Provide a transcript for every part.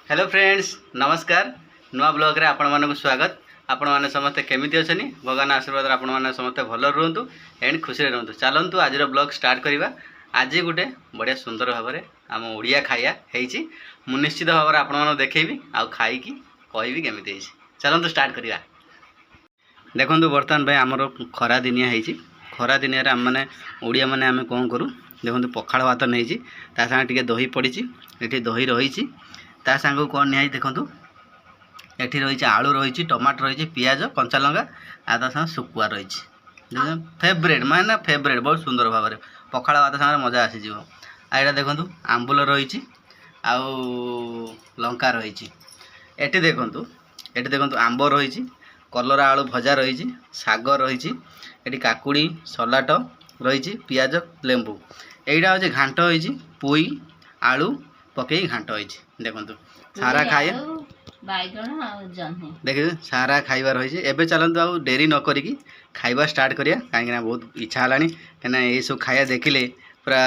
Hello friends नमस्कार नुआ blog रे आपण मानक स्वागत। आपण माने समस्त केमिति अछनी भगवान आशीर्वाद आपण माने समस्त भल रहंतु एंड खुशी रहंतु। चलंतु आज ब्लॉग स्टार्ट करिवा। आज गुटे बढ़िया सुंदर भाव में आम ओडिया खाया हेची मु निश्चित भाव में आपण मानक देखैबी आ खाई की कहबी केमिति हेची। चलंतु स्टार्ट करिवा। देखंतु वर्तमान भाई आमर खरा दिनिया हेची। खरा दिनिया रे हम माने ओडिया माने आमे कोन करू देखंतु पखाळ भात नेइची ता संगे टिके दही पड़ीची एठी दही रहीची ता सांग कौन निहाई देखु एठी रही आलू रही टमाटर रही पियाज कंचा लंका आ ता संगे सुकुआ रही फेवरेट माने फेवरेट बहुत सुंदर भाव में पखाड़ भात सागर मजा आसीज। आईटा देखु आंबुल रही आउ लंका रही एठी देखु आंब रही कलरा आलू भजा रही साग रही एठी काकुड़ी सलाट रही पियाज लेंबू एटा हूँ घांट होती पुई आलू पकई घांट होती देखु सारा खाए देखिए सारा खाइबा रही एबे चलतु आ डेरी न करिकी खाइबा स्टार्ट करिया कहीं बहुत इच्छा है कहीं ये सब खाया देखिले पूरा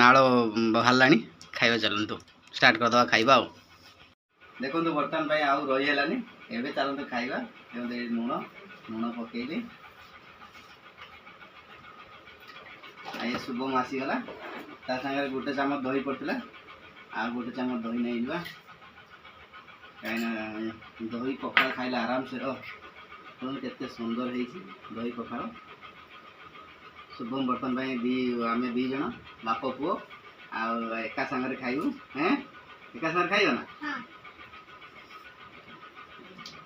नाल बाहर खाइबा चलतु स्टार्ट करदे खाइबा देखो बर्तमान भाई आउ रही है एबे चलतु खाइबा लुण लुण पकईली ये शुभम आसीगला ता संगे गोटे चामच दही पड़ता आ गोटे चामच दही नहीं जा कहीं दही पखाड़ खाइले आराम से के सुंदर है दही पखाड़। शुभम बर्तन आम दी जन बाप पुओ एका सांगे खाइबू हैं एका सांगे खाइब ना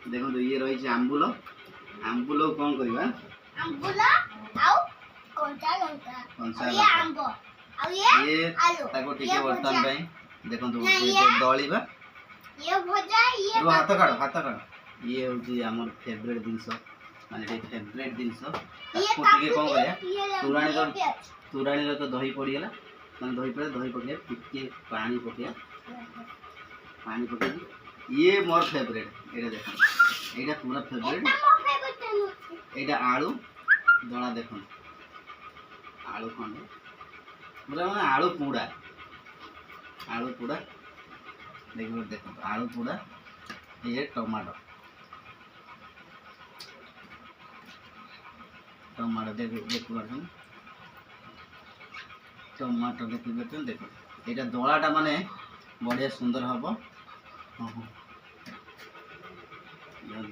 देखो ये रही आंबुल आंबुल कौन करवा ये बर्तन देखो दलिबा हाथ काढ़ ये हूँ आम फेवरेट जिनस माने फेवरेट जिनस कौन कर तोराणी तो दही पड़गला मैं दही पड़े दही पकड़े टिके पानी पकड़ ये मोर फेवरेट ये देख ये पूरा फेवरेट ये आलू दड़ा देख आलू खंड पूरा मैं आलू पूड़ा देखो देखो आलू पूड़ा ये टमाटो देखो टमाटो देखो देखो ये दलाटा माने बढ़िया सुंदर हम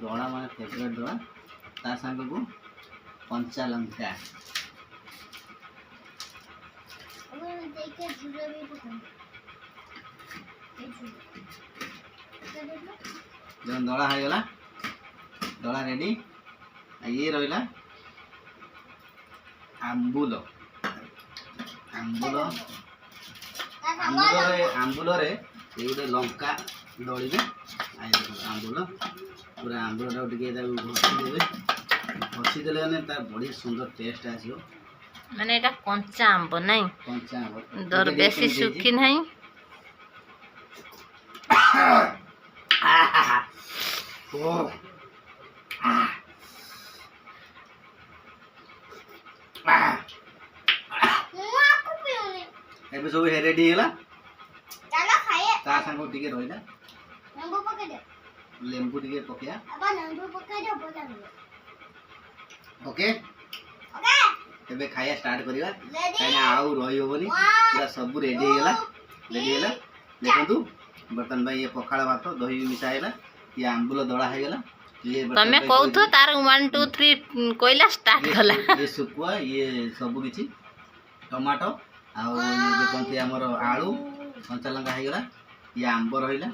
दला माने फेवरेट दला ता संग को कंचा लंका जो दला होगला दला रेडी ये रहा आंबुल आंबुल आंबुल रे ये गोटे लंका दलिबे आंबुल पूरा आंबुल घसीदेवे घसीदेले मैंने तार बढ़िया सुंदर टेस्ट आसो माने एटा कंचा आंब नहीं कंचा आंब दर बेसी सुखी नहीं एबे सब रेडी हैला चला खाए ता संग टिके रहिला लेंबू पके दे लेंबू टिके पकेया अब लेंबू पके दे बोला ओके ओके एबे खाया स्टार्ट करिवा काना आउ रही होबनी पूरा सब रेडी हैला देखंतु बर्तन भाई ये पखाड़ भात दही मिसाइला ये आंबुल दड़ा हैगला ये तमे कहथो तार 1 2 3 कोइला स्टार्ट कला ये सुकुआ ये सब किछि टमाटो आउ ये कोंती हमर आलू कंचा लंका हैगला ये आंब रहिला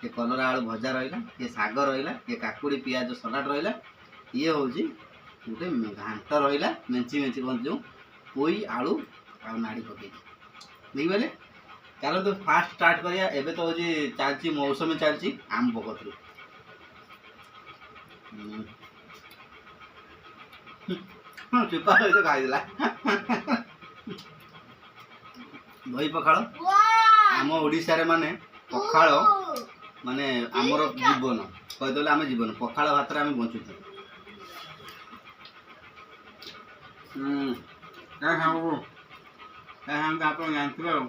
ये कलरा आलू भजा रहिला ये साग रहिला ये काकुड़ी पियाज सलाड रहिला ये होजी गोटे घांट रहिला मेंची मेंची कोन जो पोई आलू आ नाड़ी पके देखबेले चलो तो फास्ट स्टार्ट करिया एबे तो होजी चालची मौसम चालची आंब पकतरू चुपा हो तो खाई दिला दही पखाड़ आम ओडिशा रे माने पखाड़ माने आमर जीवन कहदेले आम जीवन पखाड़ भात आम बंचुଛୁ आप जानते हो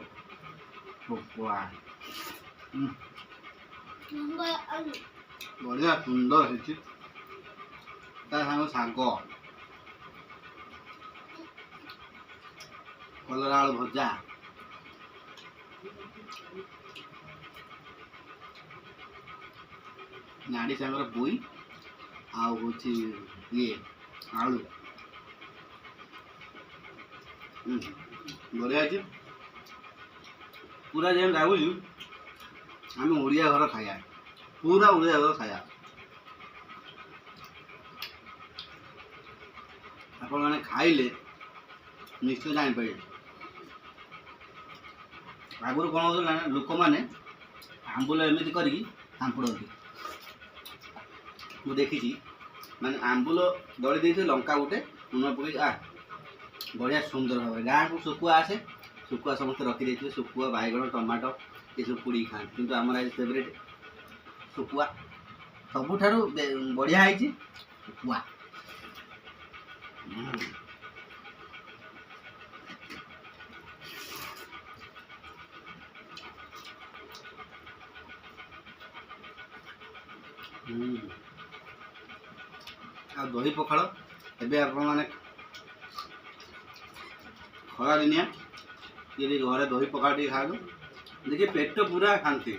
ବଢ଼ିଆ ସୁନ୍ଦର ହେଇଛି। ତା ସାଙ୍ଗ ଶାଗ, କଲରା ଆଳୁ ଭଜା, ନାଡ଼ି ସାଙ୍ଗର ପୋଇ ଆଉ ହେଉଛି ଇଏ ଆଳୁ। ବଢ଼ିଆ ହେଇଛି। ପୁରା ଯେମିତି ଲାଗୁଛି ଆମେ ଓଡ଼ିଆ ଘର ଖାଇବା, ପୁରା ଓଡ଼ିଆ ଘର ଖାଇବା। ଆପଣମାନେ ଖାଇଲେ ନିଶ୍ଚୟ ଜାଣିପାରିବେ। ଆଗରୁ କ'ଣ ହେଉଥିଲା ନା ଲୋକମାନେ ଆମ୍ବୁଲ ଏମିତି କରିକି ଆମ୍ପୁଡ଼ନ୍ତି। ମୁଁ ଦେଖିଛି, ମାନେ ଆମ୍ବୁଲ ଦଳି ଦେଇଥିବେ, ଲଙ୍କା ଗୋଟେ ଲୁଣ ପକେଇ ବଢ଼ିଆ ସୁନ୍ଦର ଭାବରେ। ଗାଁକୁ ଶୁଖୁଆ ଆସେ, ଶୁଖୁଆ ସମସ୍ତେ ରଖିଦେଇଥିବେ, ଶୁଖୁଆ, ବାଇଗଣ, ଟମାଟୋ ଏସବୁ ପୋଡ଼ିକି ଖାଆନ୍ତି। କିନ୍ତୁ ଆମର ଆଜି ଫେଭରେଟ୍ ଶୁଖୁଆ। ସବୁଠାରୁ ବଢ଼ିଆ ହେଇଛି ଶୁଖୁଆ। ଆଉ ଦହି ପଖାଳ ଏବେ ଆପଣମାନେ ଖରା ଦିନିଆ ଯଦି ଘରେ ଦହି ପଖାଳ ଟିକେ ଖାଆନ୍ତୁ, ଦେଖିବେ ପେଟ ପୁରା ଶାନ୍ତି।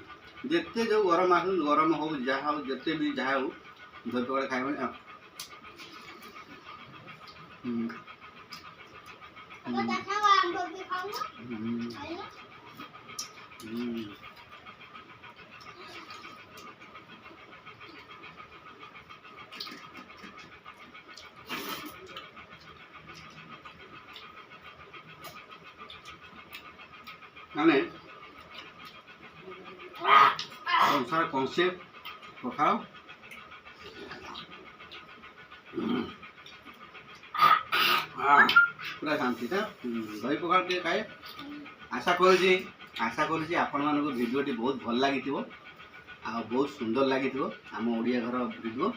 ଯେତେ ଯେଉଁ ଗରମ ଆସୁ, ଗରମ ହଉ ଯାହା ହଉ, ଯେତେ ବି ଯାହା ହଉ, ଦହି ପଖାଳ ଖାଇବନି। ମାନେ ସଂସାର କଂସେ ପଖାଳ ପୁରା ଶାନ୍ତିଟା। ଦହି ପଖାଳ ଟିକେ ଖାଏ। ଆଶା କରୁଛି ଆପଣମାନଙ୍କୁ ଭିଡ଼ିଓଟି ବହୁତ ଭଲ ଲାଗିଥିବ ଆଉ ବହୁତ ସୁନ୍ଦର ଲାଗିଥିବ। ଆମ ଓଡ଼ିଆ ଘର ଭିଡ଼ିଓ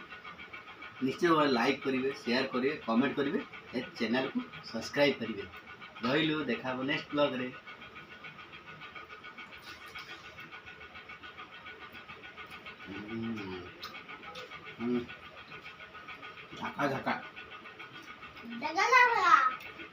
ନିଶ୍ଚୟ ଭାବରେ ଲାଇକ୍ କରିବେ, ସେୟାର କରିବେ, କମେଣ୍ଟ କରିବେ, ଏ ଚ୍ୟାନେଲକୁ ସବସ୍କ୍ରାଇବ୍ କରିବେ। ରହିଲୁ, ଦେଖା ହେବ ନେକ୍ସଟ ବ୍ଲଗରେ। ঝাঁকা ঝাঁকা